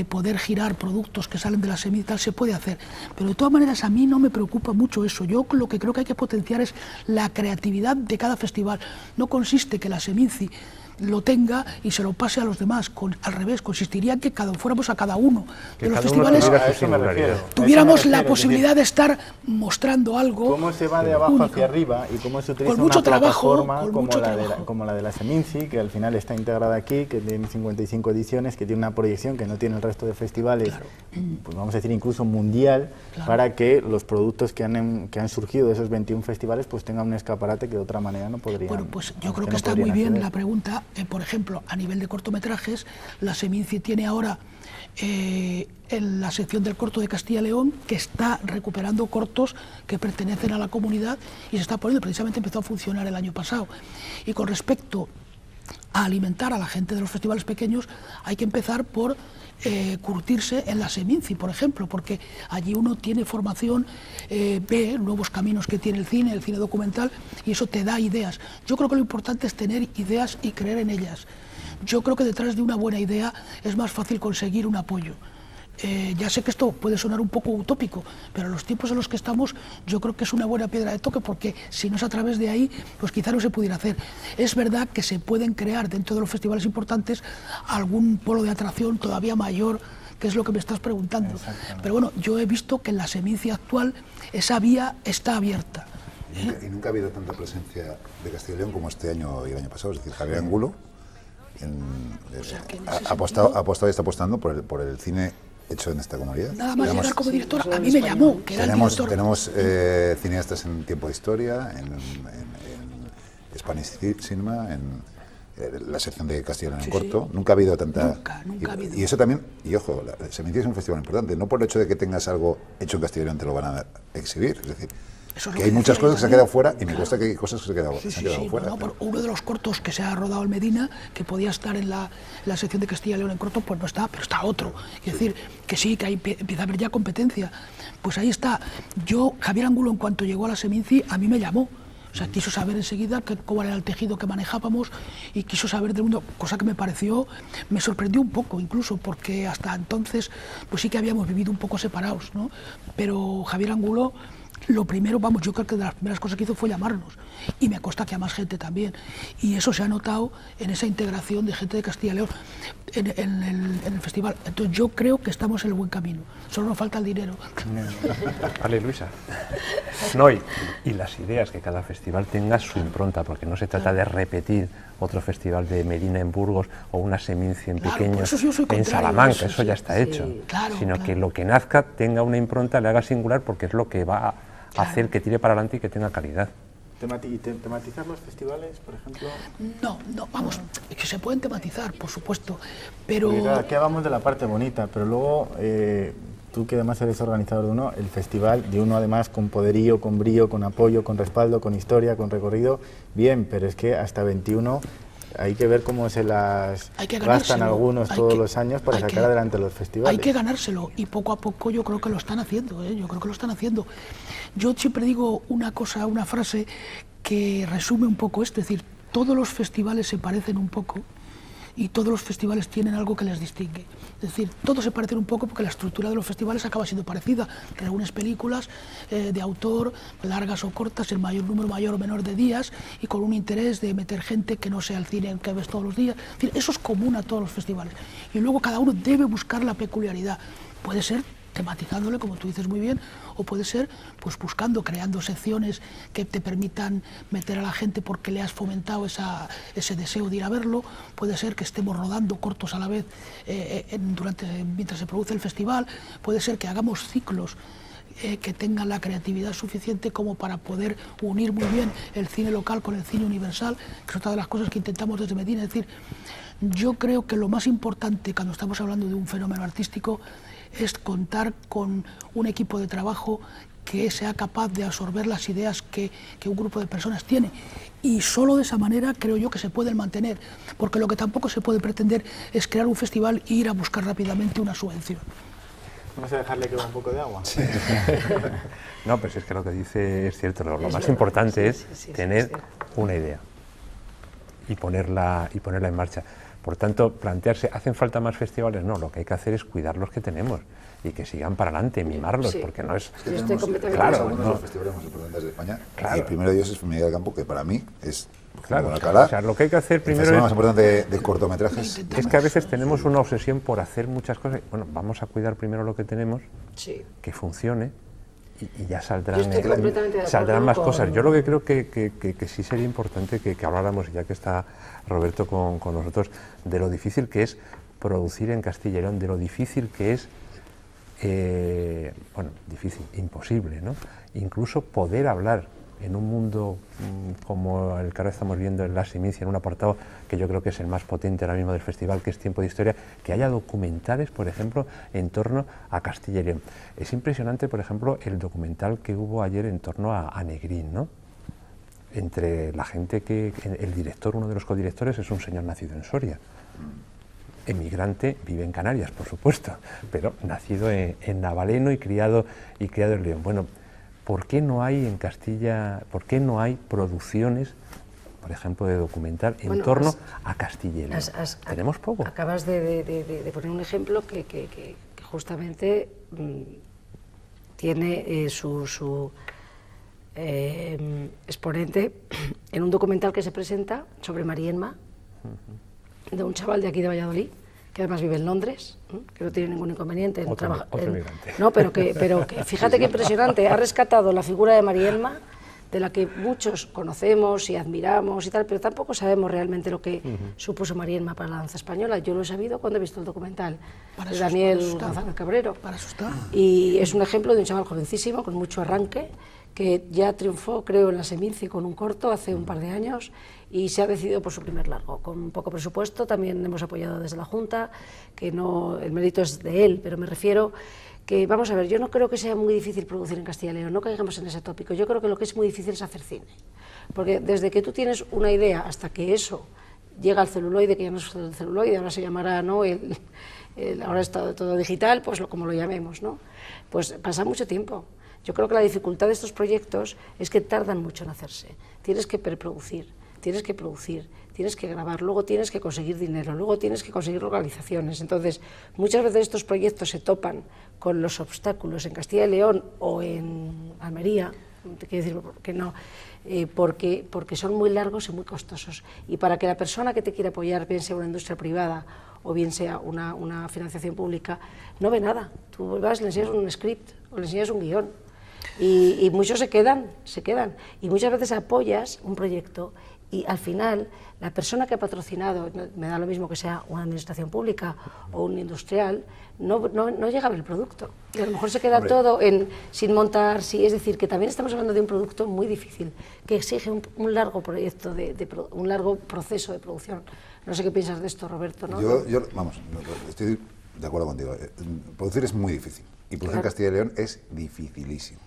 poder girar productos que salen de la Seminci tal se puede hacer, pero de todas maneras a mí no me preocupa mucho eso. Yo lo que creo que hay que potenciar es la creatividad de cada festival. No consiste que la Seminci lo tenga y se lo pase a los demás, al revés, consistiría en que fuéramos a cada uno de los festivales, tuviéramos la posibilidad de estar mostrando algo. Cómo se va de abajo único, hacia arriba, y cómo se utiliza una plataforma como la de la Seminci, que al final está integrada aquí, que tiene 55 ediciones, que tiene una proyección que no tiene el resto de festivales, claro, pues vamos a decir incluso mundial, claro, para que los productos que han surgido de esos 21 festivales pues tengan un escaparate que de otra manera no podrían. Bueno, pues yo creo que está muy bien la pregunta. Por ejemplo, a nivel de cortometrajes, la Seminci tiene ahora en la sección del corto de Castilla y León, que está recuperando cortos que pertenecen a la comunidad y se está poniendo, precisamente empezó a funcionar el año pasado. Y con respecto a alimentar a la gente de los festivales pequeños, hay que empezar por curtirse en la Seminci, por ejemplo, porque allí uno tiene formación, ve nuevos caminos que tiene el cine documental, y eso te da ideas. Yo creo que lo importante es tener ideas y creer en ellas. Yo creo que detrás de una buena idea es más fácil conseguir un apoyo. Ya sé que esto puede sonar un poco utópico, pero en los tiempos en los que estamos yo creo que es una buena piedra de toque, porque si no es a través de ahí, pues quizá no se pudiera hacer. Es verdad que se pueden crear dentro de los festivales importantes algún polo de atracción todavía mayor, que es lo que me estás preguntando. Pero bueno, yo he visto que en la Seminci actual esa vía está abierta. Y nunca ha habido tanta presencia de Castilla y León como este año y el año pasado. Es decir, Javier Angulo ha apostado y está apostando por el cine hecho en esta comunidad. Nada más llegar como director, a mí me llamó, que era el director. Tenemos cineastas en Tiempo de Historia, en Spanish Cinema, en la sección de Castilla y León en corto. Sí. Nunca ha habido tanta... Nunca ha habido. Y eso también, y ojo, la Seminci es un festival importante, no por el hecho de que tengas algo hecho en Castilla y León te lo van a exhibir, es decir, que hay muchas cosas que se han quedado fuera, y me consta que hay cosas que se han quedado fuera. No, uno de los cortos que se ha rodado en Medina, que podía estar en la sección de Castilla y León en corto, pues no está, pero está otro. Es decir, que sí, que ahí empieza a haber ya competencia. Pues ahí está. Javier Angulo, en cuanto llegó a la Seminci, a mí me llamó. O sea, quiso saber enseguida cómo era el tejido que manejábamos y quiso saber del mundo, cosa que me sorprendió un poco incluso, porque hasta entonces pues sí que habíamos vivido un poco separados, ¿no? Pero Javier Angulo, lo primero, yo creo que de las primeras cosas que hizo fue llamarnos, y me consta que a más gente también, y eso se ha notado en esa integración de gente de Castilla y León. en el festival. Entonces yo creo que estamos en el buen camino, solo nos falta el dinero. Vale, Luisa. No, y las ideas, que cada festival tenga su impronta, porque no se trata de repetir otro festival de Medina en Burgos o una Seminci en pequeño en Salamanca, eso ya está hecho, sino que lo que nazca tenga una impronta, le haga singular, porque es lo que va a hacer que tire para adelante y que tenga calidad. ¿Tematizar los festivales, por ejemplo? No, vamos, que se pueden tematizar, por supuesto, pero... Porque, claro, aquí hablamos de la parte bonita, pero luego, tú que además eres organizador de uno, el festival de uno además con poderío, con brío, con apoyo, con respaldo, con historia, con recorrido, bien, pero es que hasta 21 hay que ver cómo se las gastan algunos todos los años para sacar adelante los festivales. Hay que ganárselo, y poco a poco yo creo que lo están haciendo, yo creo que lo están haciendo. Yo siempre digo una cosa, una frase que resume un poco esto, es decir, todos los festivales se parecen un poco y todos los festivales tienen algo que les distingue. Es decir, todos se parecen un poco porque la estructura de los festivales acaba siendo parecida. Reúnes películas de autor, largas o cortas, el número mayor o menor de días, y con un interés de meter gente que no sea el cine que ves todos los días. Es decir, eso es común a todos los festivales. Y luego cada uno debe buscar la peculiaridad. Puede ser tematizándole, como tú dices muy bien, o puede ser pues buscando, creando secciones que te permitan meter a la gente porque le has fomentado ese deseo de ir a verlo. Puede ser que estemos rodando cortos a la vez mientras se produce el festival. Puede ser que hagamos ciclos que tengan la creatividad suficiente como para poder unir muy bien el cine local con el cine universal, que es otra de las cosas que intentamos desde Medina. Es decir, yo creo que lo más importante cuando estamos hablando de un fenómeno artístico es contar con un equipo de trabajo que sea capaz de absorber las ideas que un grupo de personas tiene. Y solo de esa manera creo yo que se pueden mantener, porque lo que tampoco se puede pretender es crear un festival e ir a buscar rápidamente una subvención. ¿Vamos a dejarle que va un poco de agua? Sí. No, pero si es que lo que dice es cierto, lo más importante es tener una idea y ponerla en marcha. Por tanto, plantearse, ¿hacen falta más festivales? No, lo que hay que hacer es cuidar los que tenemos y que sigan para adelante, mimarlos, porque no es... Yo estoy completamente claro, ¿no? Los festivales más importantes de España, y el primero de ellos es Miguel del Campo, que para mí es... Claro, o sea, lo que hay que hacer primero es... El más importante de cortometrajes... Es que a veces tenemos una obsesión por hacer muchas cosas. Bueno, vamos a cuidar primero lo que tenemos, que funcione, y ya saldrán más cosas. Yo lo que creo que sí sería importante que habláramos, ya que está Roberto con nosotros, de lo difícil que es producir en Castilla y León, de lo difícil que es, difícil, imposible, ¿no? Incluso poder hablar en un mundo como el que ahora estamos viendo en la Seminci, en un apartado que yo creo que es el más potente ahora mismo del festival, que es Tiempo de Historia, que haya documentales, por ejemplo, en torno a Castilla y León. Es impresionante, por ejemplo, el documental que hubo ayer en torno a Negrín, ¿no? Entre la gente el director, uno de los codirectores, es un señor nacido en Soria. Emigrante, vive en Canarias, por supuesto, pero nacido en Navaleno y criado en León. Bueno, ¿por qué no hay en Castilla, por qué no hay producciones, por ejemplo, de documental en torno a Castilla y León? Tenemos poco. Acabas de poner un ejemplo que justamente tiene su exponente en un documental que se presenta sobre Marienma, de un chaval de aquí de Valladolid, que además vive en Londres, que no tiene ningún inconveniente en trabajar. No, pero que fíjate qué impresionante, ha rescatado la figura de Marienma, de la que muchos conocemos y admiramos y tal, pero tampoco sabemos realmente lo que supuso Marienma para la danza española. Yo lo he sabido cuando he visto el documental de Daniel González Cabrero. Y es un ejemplo de un chaval jovencísimo, con mucho arranque, que ya triunfó, creo, en la Seminci con un corto hace un par de años y se ha decidido por su primer largo, con poco presupuesto. También hemos apoyado desde la Junta, que no, el mérito es de él, pero me refiero que, vamos a ver, yo no creo que sea muy difícil producir en Castilla y León, no caigamos en ese tópico. Yo creo que lo que es muy difícil es hacer cine, porque desde que tú tienes una idea hasta que eso llega al celuloide, que ya no es el celuloide, ahora se llamará, ¿no?, ahora es todo digital, pues como lo llamemos, ¿no?, pues pasa mucho tiempo. Yo creo que la dificultad de estos proyectos es que tardan mucho en hacerse. Tienes que preproducir, tienes que producir, tienes que grabar, luego tienes que conseguir dinero, luego tienes que conseguir localizaciones. Entonces, muchas veces estos proyectos se topan con los obstáculos en Castilla y León o en Almería, te quiero decir que no, porque son muy largos y muy costosos. Y para que la persona que te quiere apoyar, bien sea una industria privada o bien sea una financiación pública, no ve nada. Tú vas, le enseñas un script o le enseñas un guión y muchos se quedan. Y muchas veces apoyas un proyecto y al final la persona que ha patrocinado, me da lo mismo que sea una administración pública o un industrial, no llega a ver el producto. Y a lo mejor se queda todo sin montar, es decir, que también estamos hablando de un producto muy difícil, que exige un largo proyecto, un largo proceso de producción. No sé qué piensas de esto, Roberto, ¿no? Yo estoy de acuerdo contigo. Producir es muy difícil y producir en Castilla y León es dificilísimo.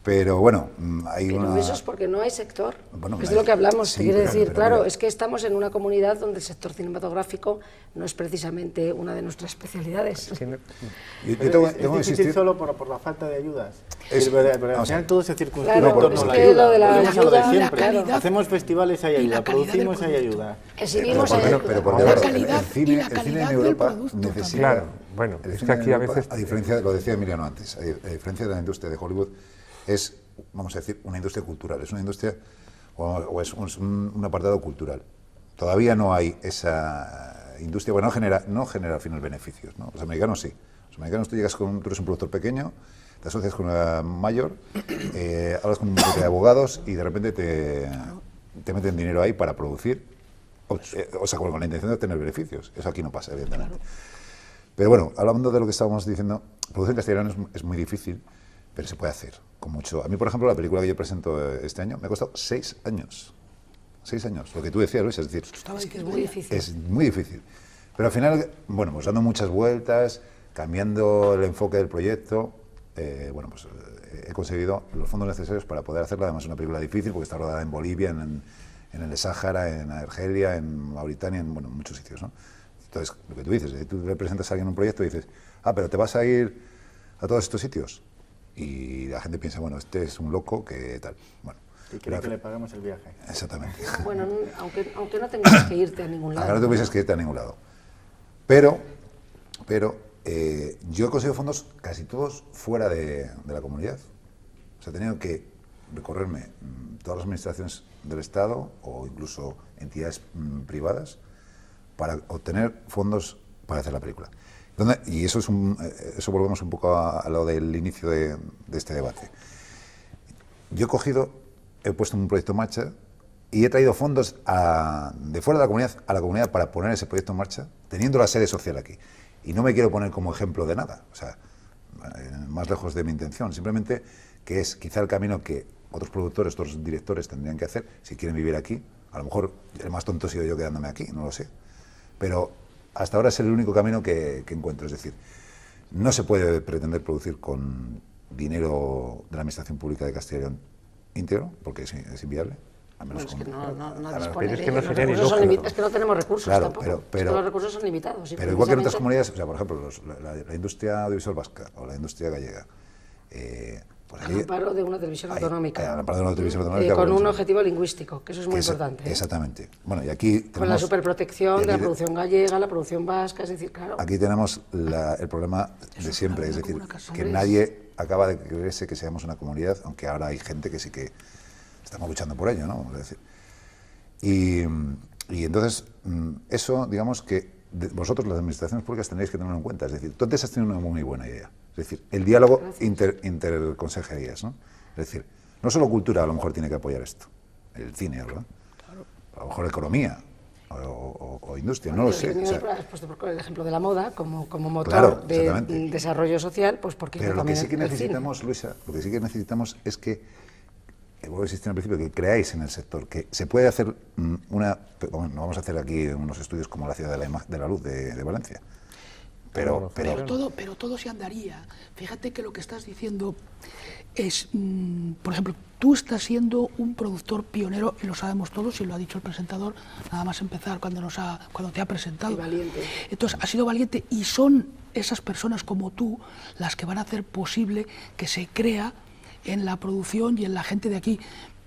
Pero bueno, pero eso es porque no hay sector, bueno, es de lo que hablamos, sí, quiere decir, claro, mira, es que estamos en una comunidad donde el sector cinematográfico no es precisamente una de nuestras especialidades. Yo tengo que ¿Es insistir difícil solo por la falta de ayudas? Pero al final todo se circunscribe en Claro, torno es a la que ayuda. lo de la Volvemos a lo de ayuda, siempre. la calidad. Hacemos festivales, hay Y la ayuda. calidad del Producimos, hay producto. ayuda. Exhibimos pero porque la ahora calidad el cine, y la el cine calidad en del Europa producto necesita... Claro, bueno, el es cine que aquí en a Europa, veces... a diferencia de lo decía Emiliano antes, a diferencia de la industria de Hollywood, es, vamos a decir, una industria cultural, es una industria o es un apartado cultural. Todavía no hay esa industria, bueno, no genera al final beneficios, ¿no? Los americanos sí. Los americanos tú eres un productor pequeño, te asocias con una mayor, hablas con un grupo de abogados y de repente te meten dinero ahí para producir, o sea, con la intención de obtener beneficios. Eso aquí no pasa, evidentemente. Pero bueno, hablando de lo que estábamos diciendo, producir en castellano es muy difícil, pero se puede hacer con mucho. A mí, por ejemplo, la película que yo presento este año me ha costado 6 años. 6 años, lo que tú decías, Luis, es decir, Es que es muy difícil. es muy difícil. Pero al final, bueno, pues dando muchas vueltas, cambiando el enfoque del proyecto, he conseguido los fondos necesarios para poder hacerla. Además, es una película difícil porque está rodada en Bolivia, en el Sáhara, en Argelia, en Mauritania, en muchos sitios, ¿no? Entonces, lo que tú dices, tú le presentas a alguien un proyecto y dices, pero te vas a ir a todos estos sitios. Y la gente piensa, bueno, este es un loco que tal. Bueno, Y quiere que le paguemos el viaje. exactamente. Bueno, aunque no tengas que irte a ningún lado. Ahora no tuvieses que irte a ningún lado. Pero yo he conseguido fondos casi todos fuera de la comunidad. O sea, he tenido que recorrerme todas las administraciones del Estado o incluso entidades privadas para obtener fondos para hacer la película. Y eso eso volvemos un poco a lo del inicio de este debate. Yo he puesto un proyecto en marcha y he traído fondos de fuera de la comunidad a la comunidad para poner ese proyecto en marcha, teniendo la sede social aquí. Y no me quiero poner como ejemplo de nada, o sea, más lejos de mi intención, simplemente que es quizá el camino que otros productores, otros directores tendrían que hacer si quieren vivir aquí. A lo mejor el más tonto he sido yo quedándome aquí, no lo sé. Pero hasta ahora es el único camino que encuentro, es decir, no se puede pretender producir con dinero de la Administración Pública de Castilla y León íntegro, porque es inviable. Al menos Es que no pero dispone es de que no ellos, sería ni los recursos son lógico. es que no tenemos recursos Claro, tampoco. pero- Es que los recursos son limitados. Y Pero igual que en otras precisamente- comunidades, o sea, por ejemplo, la industria audiovisual vasca o la industria gallega, pues al amparo de una televisión autonómica. al amparo de una televisión autonómica, con bueno, un objetivo lingüístico, que eso es muy que importante. ¿eh? Exactamente. Bueno, y aquí Con la tenemos... superprotección y de la aquí- producción gallega, la producción vasca, es decir, claro. Aquí tenemos el problema de siempre, es decir, que nadie acaba de creerse que seamos una comunidad, aunque ahora hay gente que sí que estamos luchando por ello, ¿no? Es decir, y entonces, eso, digamos que vosotros, las administraciones públicas, tendréis que tenerlo en cuenta. Es decir, tú antes has tenido una muy buena idea. Es decir, el diálogo interconsejerías, ¿no? Es decir, no solo cultura a lo mejor tiene que apoyar esto, el cine, ¿verdad? A lo mejor economía o industria, no lo sé. O sea, Has puesto por el ejemplo de la moda como motor Claro, de exactamente. desarrollo social, pues porque pero no lo que también sí que el cine. necesitamos, Luisa, lo que sí que necesitamos es que, vuelvo a insistir al principio, que creáis en el sector, que se puede hacer no vamos a hacer aquí unos estudios como la Ciudad de la Luz de Valencia, pero todo se andaría. Fíjate que lo que estás diciendo es, por ejemplo, tú estás siendo un productor pionero, y lo sabemos todos, y lo ha dicho el presentador, nada más empezar cuando te ha presentado. Y valiente. Entonces, has sido valiente, y son esas personas como tú las que van a hacer posible que se crea en la producción y en la gente de aquí.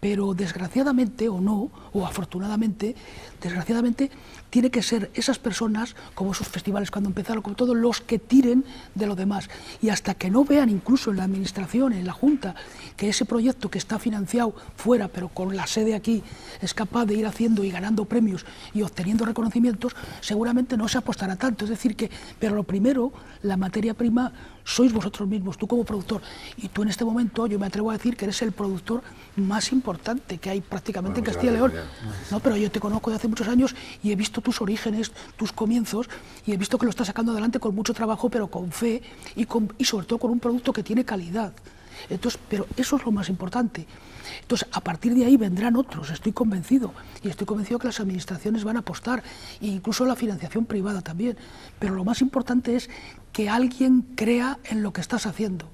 pero desgraciadamente o no, o afortunadamente, desgraciadamente, tiene que ser esas personas, como esos festivales cuando empezaron, como todos los que tiren de lo demás. Y hasta que no vean, incluso en la administración, en la Junta, que ese proyecto que está financiado fuera, pero con la sede aquí, es capaz de ir haciendo y ganando premios y obteniendo reconocimientos, seguramente no se apostará tanto. Es decir que, pero lo primero, la materia prima, sois vosotros mismos, tú como productor. Y tú en este momento, yo me atrevo a decir que eres el productor más importante que hay prácticamente en Castilla y León. No, pero yo te conozco de hace muchos años y he visto tus orígenes, tus comienzos, y he visto que lo estás sacando adelante con mucho trabajo, pero con fe y sobre todo con un producto que tiene calidad. Entonces, pero eso es lo más importante. Entonces, a partir de ahí vendrán otros, estoy convencido, y estoy convencido que las administraciones van a apostar, e incluso la financiación privada también. Pero lo más importante es que alguien crea en lo que estás haciendo.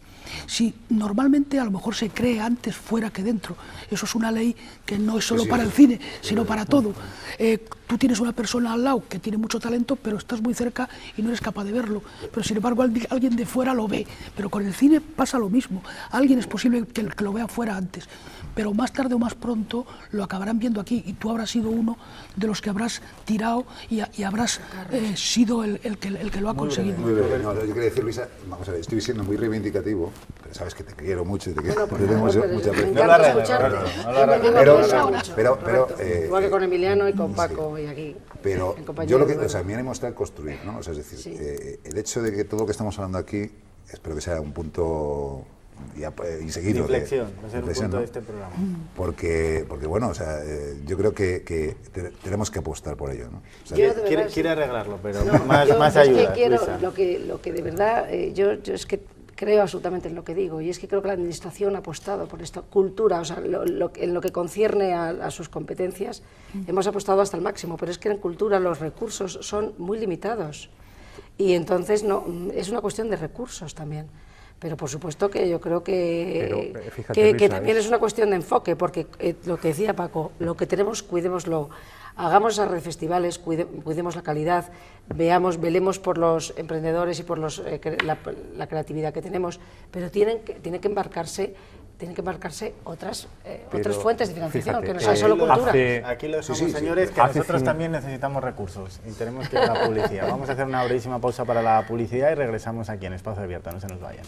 Si normalmente a lo mejor se cree antes fuera que dentro, eso es una ley que no es solo para el cine, sino para todo. Tú tienes una persona al lado que tiene mucho talento, pero estás muy cerca y no eres capaz de verlo. Pero sin embargo alguien de fuera lo ve. Pero con el cine pasa lo mismo. Alguien es posible que lo vea fuera antes, pero más tarde o más pronto lo acabarán viendo aquí, y tú habrás sido uno de los que habrás tirado y habrás sido el que lo ha conseguido. Muy breve. No, yo quería decir, Luisa, vamos a ver, estoy siendo muy reivindicativo, pero sabes que te quiero mucho y te quiero. Igual que con Emiliano y con Paco y aquí. Pero yo lo que, o sea, mi ánimo está en construir, ¿no? O sea, es decir, el hecho de que todo lo que estamos hablando aquí, espero que sea un punto y seguido de inflexión, va a ser un punto, ¿no?, de este programa. Porque bueno, o sea, yo creo que tenemos que apostar por ello, ¿no? O sea, quiere arreglarlo, pero no, más ayuda. Es que quiero, lo que de verdad, yo es que creo absolutamente en lo que digo, y es que creo que la Administración ha apostado por esta cultura, o sea, en lo que concierne a sus competencias, hemos apostado hasta el máximo, pero es que en cultura los recursos son muy limitados, y entonces no, es una cuestión de recursos también. Pero por supuesto que yo creo que también es una cuestión de enfoque, porque lo que decía Paco, lo que tenemos, cuidémoslo, hagamos esas redes festivales, cuidemos la calidad, velemos por los emprendedores y por la creatividad que tenemos, pero tienen que embarcarse otras fuentes de financiación, fíjate, que no sea solo cultura. Aquí lo dejamos, señores, que nosotros también necesitamos recursos y tenemos que ir a la publicidad. Vamos a hacer una brevísima pausa para la publicidad y regresamos aquí en Espacio Abierto, no se nos vayan.